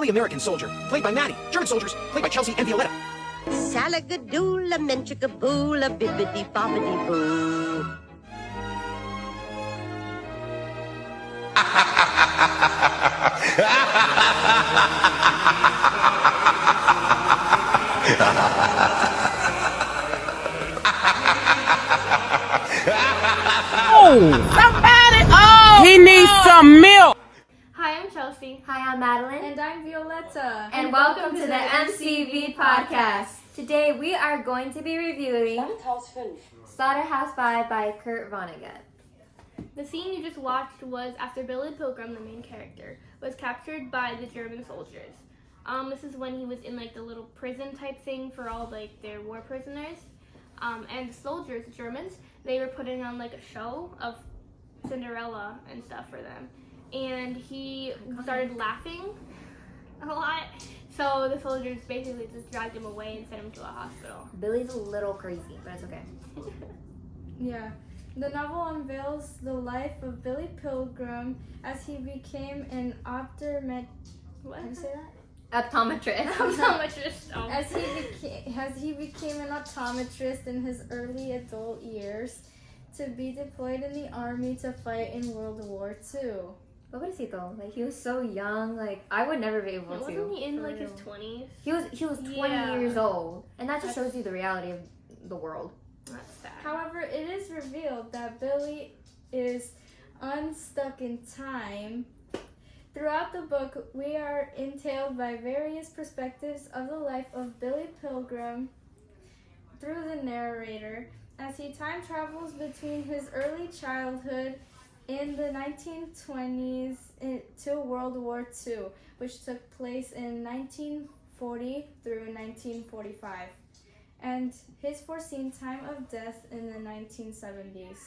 Billy American Soldier, played by Maddie. German soldiers, played by Chelsea and Violetta. Salagadoola, menchikaboola, bibbidi bobbidi boo. He needs some milk. Hi, I'm Chelsea. Hi, I'm Madeline. And I'm Violetta. And welcome to the MCV podcast. Today we are going to be reviewing Slaughterhouse 5 by Kurt Vonnegut. The scene you just watched was after Billy Pilgrim, the main character, was captured by the German soldiers. This is when he was in like the little prison type thing for all like their war prisoners. And the soldiers, the Germans, they were putting on like a show of Cinderella and stuff for them. And he started laughing a lot. So the soldiers basically just dragged him away and sent him to a hospital. Billy's a little crazy, but it's okay. Yeah. The novel unveils the life of Billy Pilgrim as he became an What? How do you say that? Optometrist. Optometrist. Oh. As he became an optometrist in his early adult years to be deployed in the army to fight in World War II. What is he though? Like he was so young. Like I would never be able to. Wasn't he in like his 20s? He was 20 years old, and that just shows you the reality of the world. That's sad. However, it is revealed that Billy is unstuck in time. Throughout the book, we are entailed by various perspectives of the life of Billy Pilgrim through the narrator as he time travels between his early childhood in the 1920s to World War II, which took place in 1940 through 1945, and his foreseen time of death in the 1970s.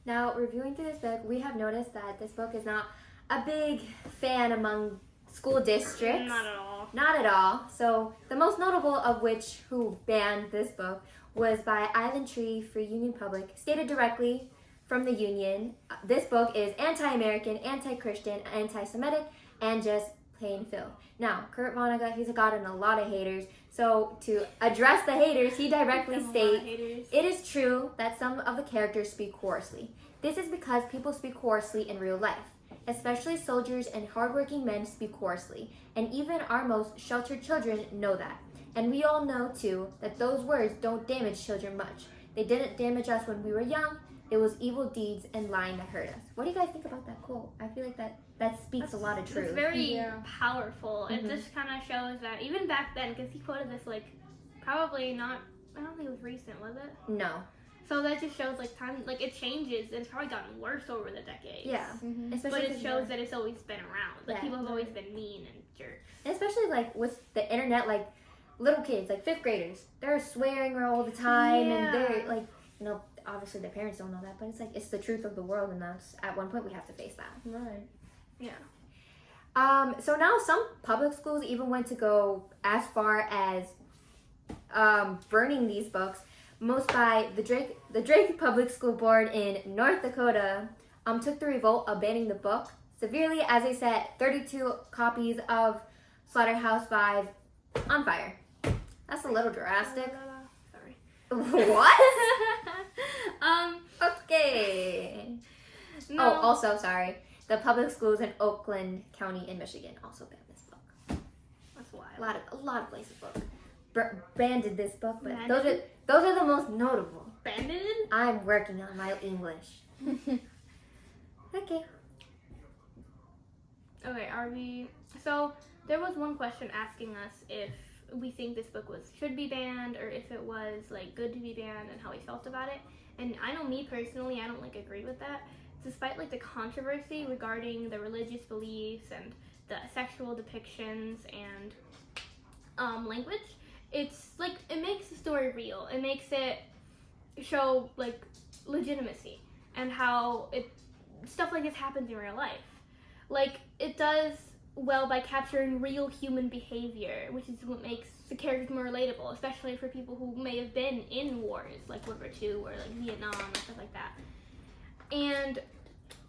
Now, reviewing through this book, we have noticed that this book is not a big fan among school districts. Not at all. Not at all. So, the most notable of which who banned this book was by Island Tree Free Union Public, stated directly from the Union. This book is anti-American, anti-Christian, anti-Semitic, and just plain filth. Now, Kurt Vonnegut, he's gotten a lot of haters. So, to address the haters, he directly states, "It is true that some of the characters speak hoarsely. This is because people speak hoarsely in real life. Especially soldiers and hardworking men speak hoarsely, and even our most sheltered children know that. And we all know, too, that those words don't damage children much. They didn't damage us when we were young. It was evil deeds and lying that hurt us." What do you guys think about that quote? I feel like that speaks a lot of truth. It's very powerful. It just kind of shows that even back then, because he quoted this like probably not, I don't think it was recent, was it? No. So that just shows like time, like it changes and it's probably gotten worse over the decades. Yeah. But it shows that it's always been around. Like people have always been mean and jerks. And especially like with the internet, like little kids, like 5th graders, they're swearing all the time and they're like, you know, obviously their parents don't know that, but it's like it's the truth of the world, and that's at one point we have to face that. Right. Yeah. So now some public schools even went to go as far as burning these books. Most by the Drake Public School Board in North Dakota took the revolt of banning the book severely as they set 32 copies of Slaughterhouse 5 on fire. That's a little drastic. Sorry. What? Okay. No. Oh, also, sorry. The public schools in Oakland County in Michigan also banned this book. That's wild. A lot of places banded this book, but those are the most notable. Banded? I'm working on my English. Okay. Okay, are we... So, there was one question asking us if we think this book should be banned or if it was, like, good to be banned and how we felt about it. And I know me personally, I don't, like, agree with that. Despite, like, the controversy regarding the religious beliefs and the sexual depictions and language, it's, like, it makes the story real. It makes it show, like, legitimacy and how stuff like this happens in real life. Like, it does well by capturing real human behavior, which is what makes the characters more relatable, especially for people who may have been in wars, like World War II or, like, Vietnam and stuff like that. And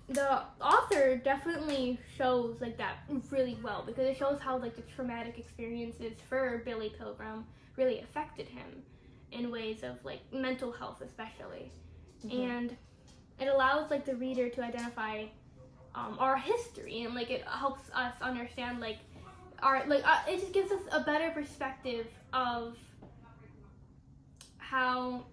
the author definitely shows like that really well, because it shows how like the traumatic experiences for Billy Pilgrim really affected him in ways of like mental health especially. And it allows like the reader to identify our history, and like it helps us understand like our it just gives us a better perspective of how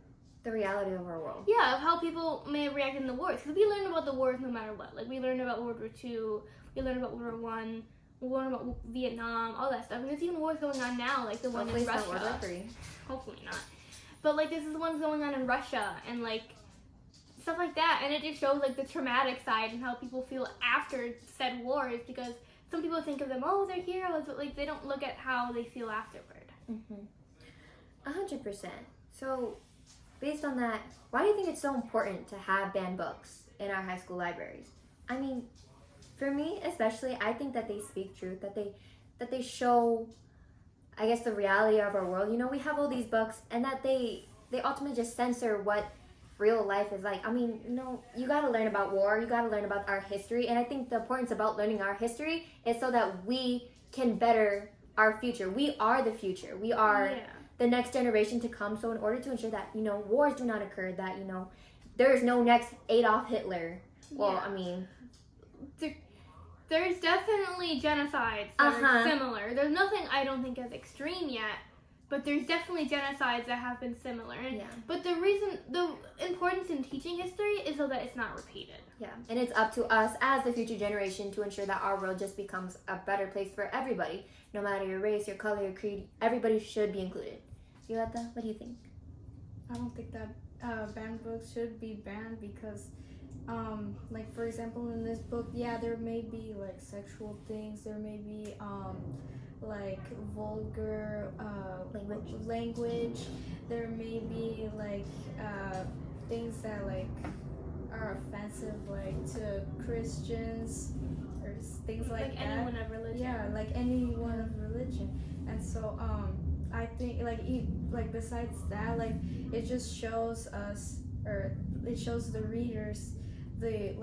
The reality of our world. of how people may have reacted in the wars, because we learned about the wars no matter what. Like we learned about World War II, we learned about World War I, we learned about Vietnam, all that stuff. And there's even wars going on now, like the one in Russia. World War III. Hopefully not. But like this is the ones going on in Russia and like stuff like that, and it just shows like the traumatic side and how people feel after said wars, because some people think of them, oh, they're heroes, but like they don't look at how they feel afterward. 100%. So, based on that, why do you think it's so important to have banned books in our high school libraries? I mean, for me especially, I think that they speak truth, that they show, I guess, the reality of our world. You know, we have all these books, and that they ultimately just censor what real life is like. I mean, you know, you got to learn about war, you got to learn about our history, and I think the importance about learning our history is so that we can better our future. We are the future. We are the next generation to come. So in order to ensure that, you know, wars do not occur, that, you know, there is no next Adolf Hitler. Well, I mean, there's definitely genocides that are similar. There's nothing I don't think as extreme yet, but there's definitely genocides that have been similar. And, but the importance in teaching history is so that it's not repeated. Yeah, and it's up to us as the future generation to ensure that our world just becomes a better place for everybody. No matter your race, your color, your creed, everybody should be included. Violetta, what do you think? I don't think that banned books should be banned because, like for example, in this book, there may be like sexual things, there may be like vulgar language, there may be like things that like are offensive, like to Christians or things like that. Anyone of religion. Yeah, like anyone of religion. And so I think like besides that, like it just shows us, or it shows the readers the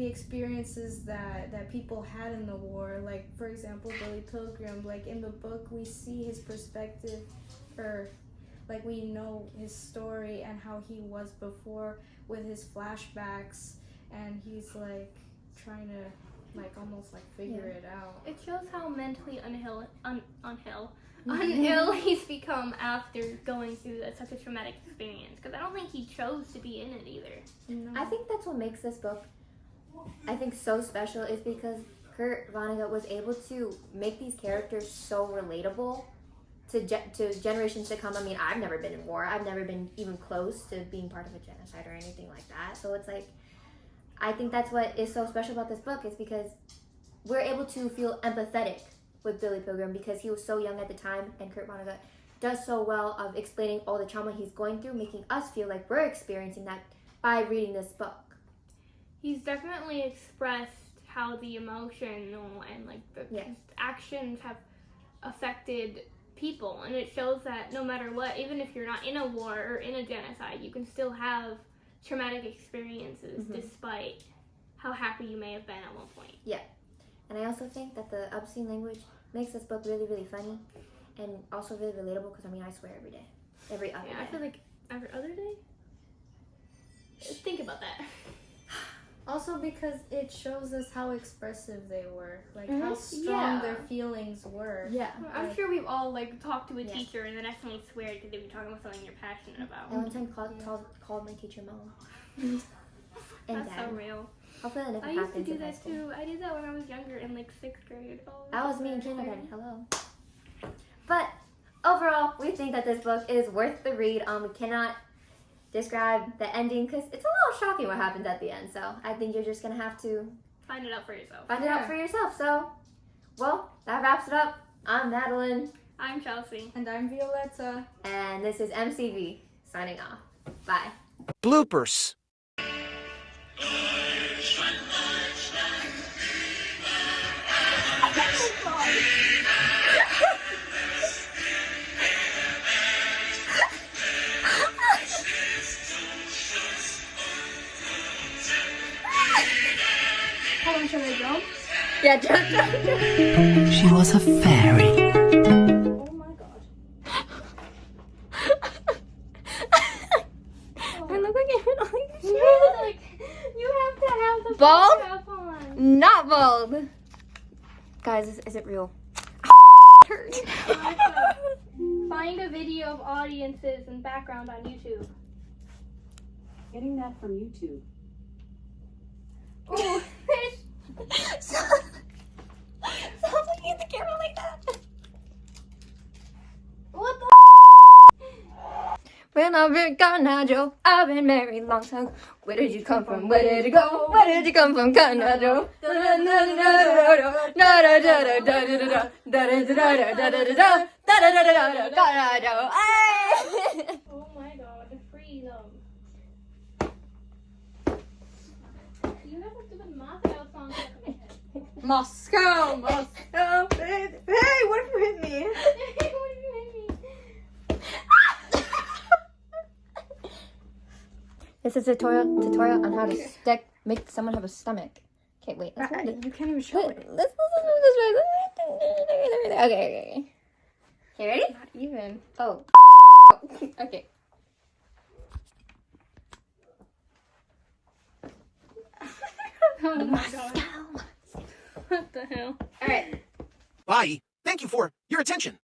experiences that people had in the war. Like for example, Billy Pilgrim, like in the book we see his perspective, or like we know his story and how he was before with his flashbacks, and he's like trying to like almost like figure it out. It shows how mentally unhill he's become after going through such a traumatic experience, because I don't think he chose to be in it either. No. I think that's what makes this book, I think, so special, is because Kurt Vonnegut was able to make these characters so relatable to generations to come. I mean, I've never been in war. I've never been even close to being part of a genocide or anything like that. So it's like, I think that's what is so special about this book, is because we're able to feel empathetic with Billy Pilgrim because he was so young at the time, and Kurt Vonnegut does so well of explaining all the trauma he's going through, making us feel like we're experiencing that by reading this book. He's definitely expressed how the emotional and like the actions have affected people, and it shows that no matter what, even if you're not in a war or in a genocide, you can still have traumatic experiences despite how happy you may have been at one point. Yeah. And I also think that the obscene language makes this book really, really funny and also really relatable, because I mean, I swear every day. Every other day. I feel like every other day? Think about that. Also because it shows us how expressive they were, like how strong their feelings were. Yeah. I'm sure we've all like talked to a teacher and then accidentally swear because they were talking about something you're passionate about. I one time called my teacher mom. And That's dad. so real. Hopefully that never I used to happens do in high that school. too. I did that when I was younger in like 6th grade. Oh, That was me in kindergarten. Hello. But overall, we think that this book is worth the read. We cannot describe the ending because it's a little shocking what happens at the end. So I think you're just gonna have to find it out for yourself. Find it out for yourself. So, well, that wraps it up. I'm Madeline. I'm Chelsea. And I'm Violetta. And this is MCV signing off. Bye. Bloopers. She was a fairy. Oh my god. I look like I'm only Like, you have to have the Bald? cap on. not bald. Guys, is it real? Hurt. Find a video of audiences and background on YouTube. Getting that from YouTube. Oh, fish. Stop looking at the camera like that. What the? When I've been gone now, Joe, I've been married long time. Where did you come from? Where did you go? Where did you come from, Ghana, Joe? Oh my god, freedom. You have a stupid Moscow song stuck in my head. Moscow, Moscow, baby. Hey, what if you hit me? What do you mean? This is a tutorial on how to make someone have a stomach. Okay, wait. Let's You can't even show it. Let's do this way. Okay. Okay, ready? Not even. Oh. Okay. Oh my god. What the hell? All right. Bye. Thank you for your attention.